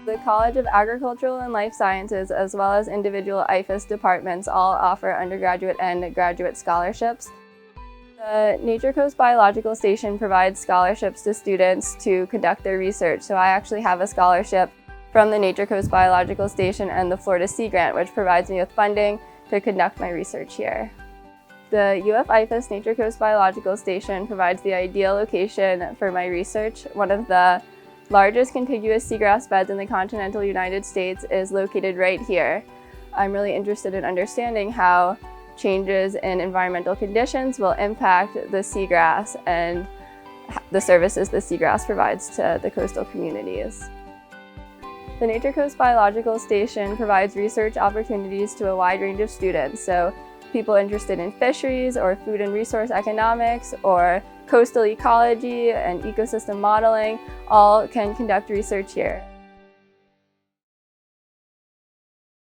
The College of Agricultural and Life Sciences, as well as individual IFAS departments, all offer undergraduate and graduate scholarships. The Nature Coast Biological Station provides scholarships to students to conduct their research. So I actually have a scholarship from the Nature Coast Biological Station and the Florida Sea Grant, which provides me with funding to conduct my research here. The UF IFAS Nature Coast Biological Station provides the ideal location for my research. One of the largest contiguous seagrass beds in the continental United States is located right here. I'm really interested in understanding how changes in environmental conditions will impact the seagrass and the services the seagrass provides to the coastal communities. The Nature Coast Biological Station provides research opportunities to a wide range of students. So people interested in fisheries or food and resource economics or coastal ecology and ecosystem modeling all can conduct research here.